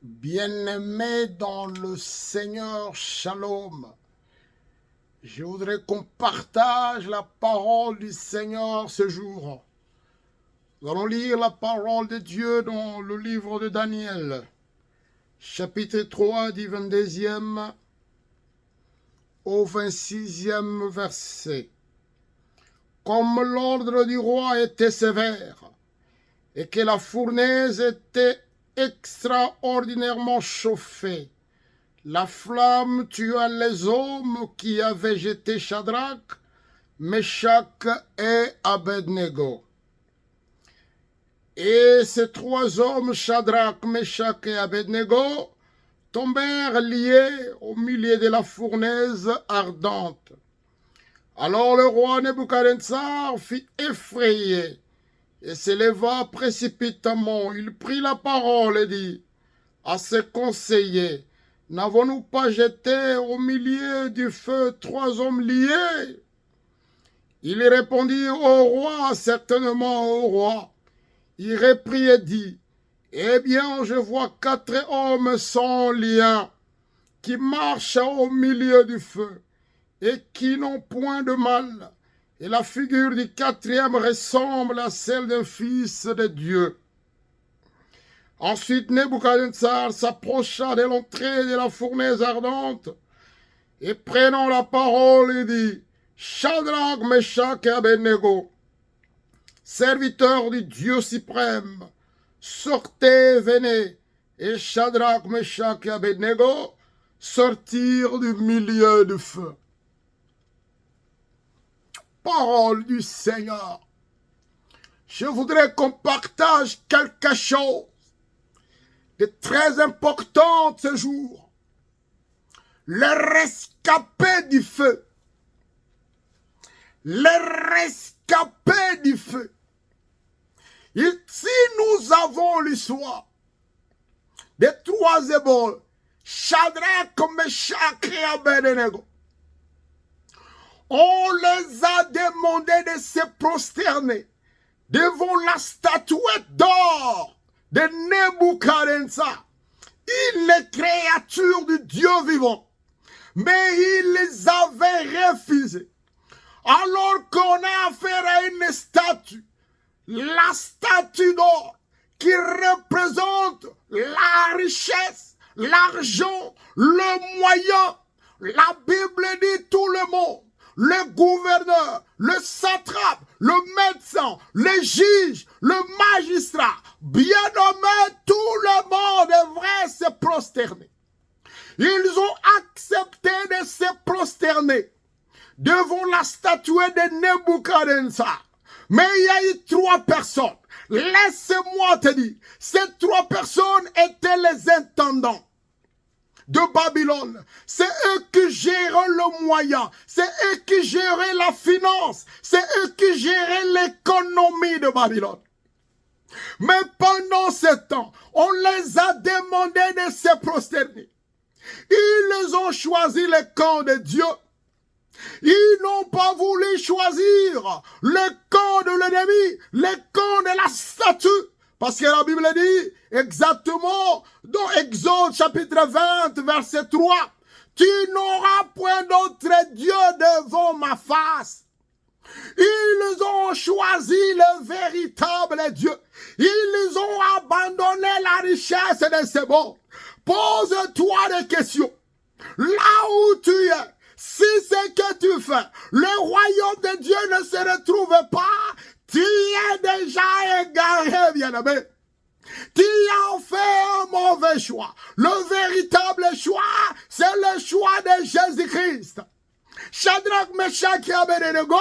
Bien-aimés dans le Seigneur, Shalom. Je voudrais qu'on partage la parole du Seigneur ce jour. Nous allons lire la parole de Dieu dans le livre de Daniel, chapitre 3 du 22e au 26e verset. Comme l'ordre du roi était sévère et que la fournaise était extraordinairement chauffée, la flamme tua les hommes qui avaient jeté Shadrach, Meshach et Abednego. Et ces trois hommes, Shadrach, Meshach et Abednego, tombèrent liés au milieu de la fournaise ardente. Alors le roi Nebuchadnezzar fut effrayé et s'éleva précipitamment. Il prit la parole et dit à ses conseillers: n'avons-nous pas jeté au milieu du feu trois hommes liés? Il répondit au roi: certainement au roi. Il reprit et dit: eh bien, je vois quatre hommes sans lien qui marchent au milieu du feu et qui n'ont point de mal. Et la figure du quatrième ressemble à celle d'un fils de Dieu. Ensuite, Nebuchadnezzar s'approcha de l'entrée de la fournaise ardente et prenant la parole, il dit: Shadrach, Meshach et Abednego, serviteurs du Dieu suprême, sortez, venez. Et Shadrach, Meshach et Abednego sortirent du milieu du feu. Parole du Seigneur. Je voudrais qu'on partage quelque chose de très important ce jour. Les rescapés du feu. Les rescapés du feu. Ici, nous avons l'histoire des trois hébreux, Shadrach, Meshach et Abednego. On les a demandé de se prosterner devant la statuette d'or de Nebuchadnezzar, une créature du Dieu vivant. Mais ils les avaient refusés. Alors qu'on a affaire à une statue, la statue d'or, qui représente la richesse, l'argent, le moyen. La Bible dit tout le monde. Le gouverneur, le satrape, le médecin, le juge, le magistrat, bien nommé, tout le monde devrait se prosterner. Ils ont accepté de se prosterner devant la statuette de Nebuchadnezzar. Mais il y a eu trois personnes. Laisse-moi te dire, ces trois personnes étaient les intendants de Babylone. C'est eux qui géraient le moyen. C'est eux qui géraient la finance. C'est eux qui géraient l'économie de Babylone. Mais pendant ce temps, on les a demandé de se prosterner. Ils ont choisi le camp de Dieu. Ils n'ont pas voulu choisir le camp de l'ennemi, le camp de la statue. Parce que la Bible dit exactement dans Exode chapitre 20 verset 3, tu n'auras point d'autre Dieu devant ma face. Ils ont choisi le véritable Dieu. Ils ont abandonné la richesse de ce monde. Pose-toi des questions. Là où tu es, si ce que tu fais, le royaume de Dieu ne se retrouve pas, tu es déjà égaré, bien-aimé. Tu as fait un mauvais choix. Le véritable choix, c'est le choix de Jésus-Christ. Shadrach, Meshach et Abednego,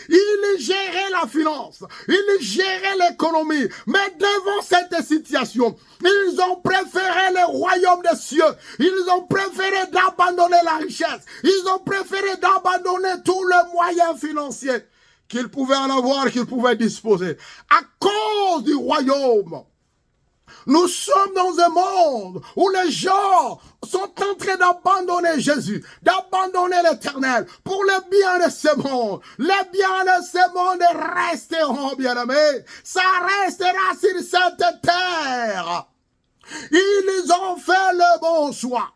ils géraient la finance, ils géraient l'économie. Mais devant cette situation, ils ont préféré le royaume des cieux. Ils ont préféré d'abandonner la richesse. Ils ont préféré d'abandonner tous les moyens financiers qu'ils pouvaient en avoir, qu'ils pouvaient disposer. À cause du royaume. Nous sommes dans un monde où les gens sont en train d'abandonner Jésus, d'abandonner l'Éternel pour le bien de ce monde. Les biens de ce monde resteront, bien-aimés. Ça restera sur cette terre. Ils ont fait le bon choix.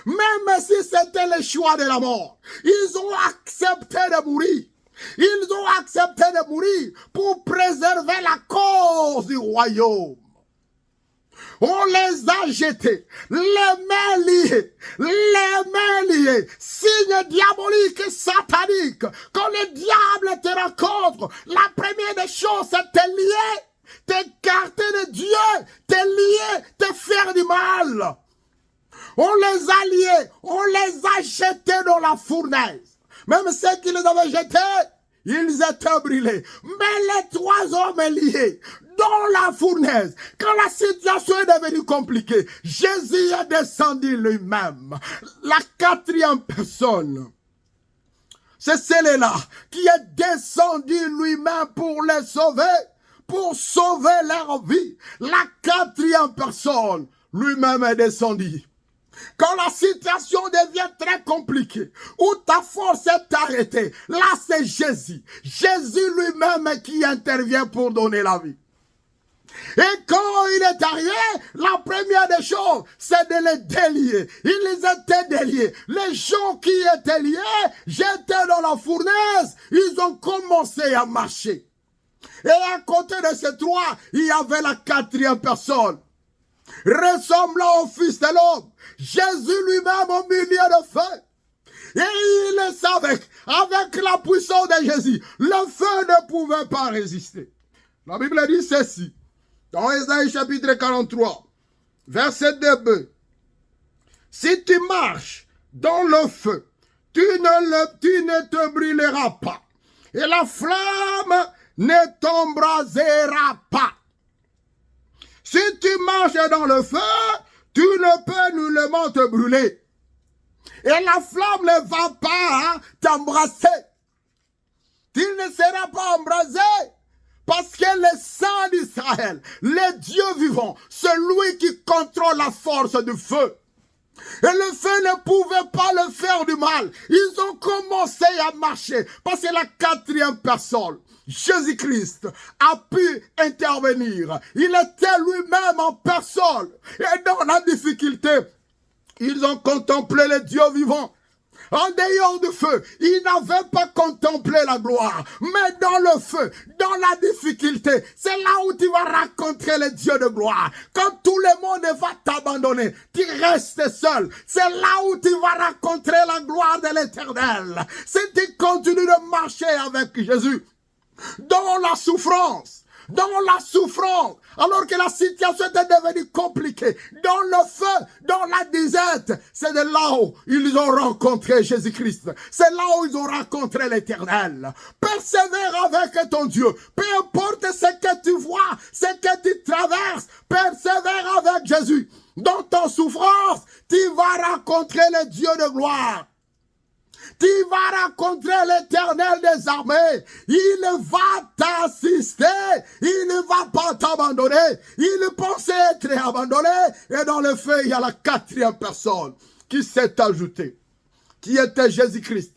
Même si c'était le choix de la mort, ils ont accepté de mourir. Ils ont accepté de mourir pour préserver la cause du royaume. On les a jetés, les mains liées, signe diabolique, satanique. Quand le diable te rencontre, la première des choses, c'est te lier, t'écarter de Dieu, te lier, te faire du mal. On les a liés, on les a jetés dans la fournaise. Même ceux qui les avaient jetés, ils étaient brûlés. Mais les 3 hommes liés dans la fournaise, quand la situation est devenue compliquée, Jésus est descendu lui-même. La 4e personne, c'est celui-là qui est descendu lui-même pour les sauver, pour sauver leur vie. La 4e personne, lui-même est descendu. Quand la situation devient très compliquée, où ta force est arrêtée, là c'est Jésus. Jésus lui-même qui intervient pour donner la vie. Et quand il est arrivé, la première des choses, c'est de les délier. Ils étaient déliés. Les gens qui étaient liés, j'étais dans la fournaise, ils ont commencé à marcher. Et à côté de ces 3, il y avait la 4e personne. Ressemblant au Fils de l'homme, Jésus lui-même au milieu de feu. Et il le savait, avec la puissance de Jésus, le feu ne pouvait pas résister. La Bible dit ceci, dans Ésaïe chapitre 43, verset 2b. Si tu marches dans le feu, tu ne te brûleras pas, et la flamme ne t'embrasera pas. Si tu marches dans le feu, tu ne peux nullement te brûler. Et la flamme ne va pas t'embrasser. Tu ne seras pas embrasé parce que le sang d'Israël, le Dieu vivant, celui qui contrôle la force du feu. Et le feu ne pouvait pas le faire du mal. Ils ont commencé à marcher parce que la 4e personne, Jésus-Christ, a pu intervenir. Il était lui-même en personne. Et dans la difficulté, ils ont contemplé le Dieu vivant. En dehors du feu, ils n'avaient pas contemplé la gloire. Mais dans le feu, dans la difficulté, c'est là où tu vas rencontrer le Dieu de gloire. Quand tout le monde va t'abandonner, tu restes seul. C'est là où tu vas rencontrer la gloire de l'Éternel. Si tu continues de marcher avec Jésus, dans la souffrance, alors que la situation était devenue compliquée, dans le feu, dans la disette, c'est de là où ils ont rencontré Jésus-Christ. C'est là où ils ont rencontré l'Éternel. Persévère avec ton Dieu. Peu importe ce que tu vois, ce que tu traverses, persévère avec Jésus. Dans ton souffrance, tu vas rencontrer le Dieu de gloire. Tu vas rencontrer l'Éternel des armées. Il va t'assister. Il ne va pas t'abandonner. Il pensait être abandonné. Et dans le feu, il y a la 4e personne qui s'est ajoutée, qui était Jésus-Christ.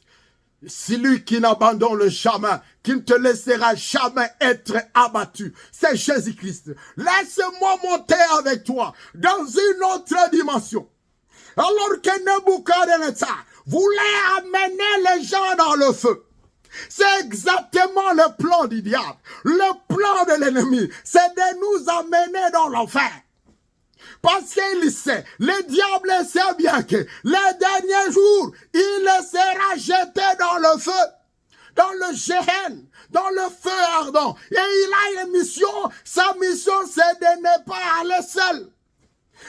C'est lui qui n'abandonne le chemin, qui ne te laissera jamais être abattu. C'est Jésus-Christ. Laisse-moi monter avec toi dans une autre dimension. Alors que Nebuchadnezzar voulait amener les gens dans le feu. C'est exactement le plan du diable. Le plan de l'ennemi, c'est de nous amener dans l'enfer. Parce qu'il sait, le diable sait bien que les derniers jours, il sera jeté dans le feu, dans le Géhenne, dans le feu ardent. Et il a une mission, sa mission c'est de ne pas aller seul.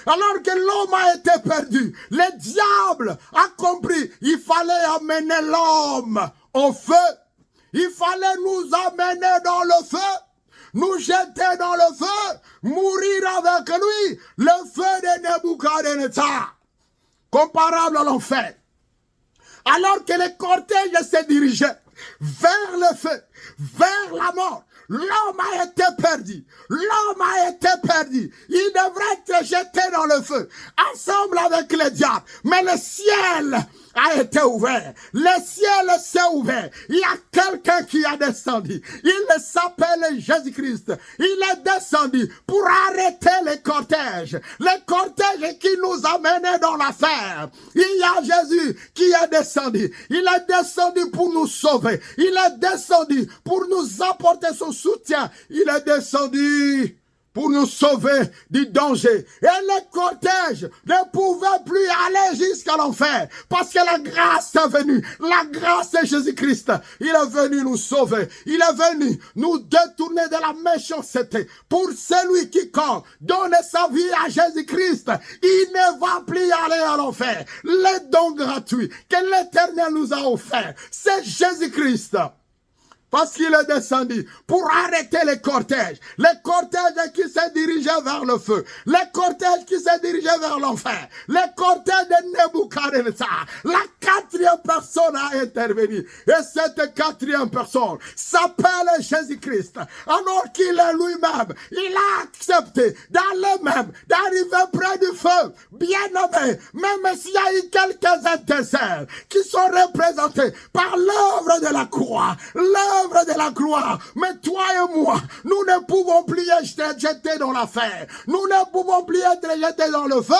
Alors que l'homme a été perdu, le diable a compris, il fallait amener l'homme au feu. Il fallait nous amener dans le feu, nous jeter dans le feu, mourir avec lui, le feu de Nebuchadnezzar, comparable à l'enfer. Alors que le cortège se dirigeait vers le feu, vers la mort, l'homme a été perdu. L'homme a été perdu. Il devrait être jeté dans le feu, ensemble avec le diable. Mais le ciel a été ouvert. Le ciel s'est ouvert. Il y a quelqu'un qui a descendu. Il s'appelle Jésus-Christ. Il est descendu pour arrêter les cortèges. Les cortèges qui nous amenaient dans l'affaire. Il y a Jésus qui est descendu. Il est descendu pour nous sauver. Il est descendu pour nous apporter son soutien. Il est descendu pour nous sauver du danger. Et les cortèges ne pouvaient plus aller jusqu'à l'enfer parce que la grâce est venue. La grâce de Jésus-Christ. Il est venu nous sauver. Il est venu nous détourner de la méchanceté. Pour celui qui donne sa vie à Jésus-Christ, il ne va plus aller à l'enfer. Les dons gratuits que l'Éternel nous a offerts, c'est Jésus-Christ. Parce qu'il est descendu pour arrêter les cortèges. Les cortèges qui se dirigeaient vers le feu. Les cortèges qui se dirigeaient vers l'enfer. Les cortèges de Nebuchadnezzar. La quatrième personne a intervenu. Et cette quatrième personne s'appelle Jésus-Christ. Alors qu'il est lui-même, il a accepté d'aller même, d'arriver près du feu. Bien nommé, même s'il y a eu quelques intercesseurs qui sont représentés par l'œuvre de la croix. De la gloire, mais toi et moi, nous ne pouvons plus être jetés dans la fer. Nous ne pouvons plus être jetés dans le feu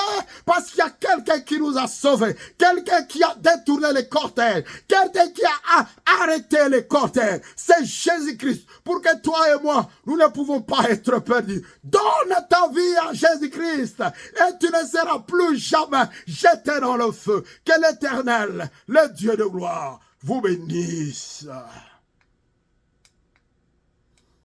parce qu'il y a quelqu'un qui nous a sauvés, quelqu'un qui a détourné les cortèges, quelqu'un qui a arrêté les cortèges. C'est Jésus-Christ. Pour que toi et moi, nous ne pouvons pas être perdus. Donne ta vie à Jésus-Christ et tu ne seras plus jamais jeté dans le feu. Que l'Éternel, le Dieu de gloire, vous bénisse.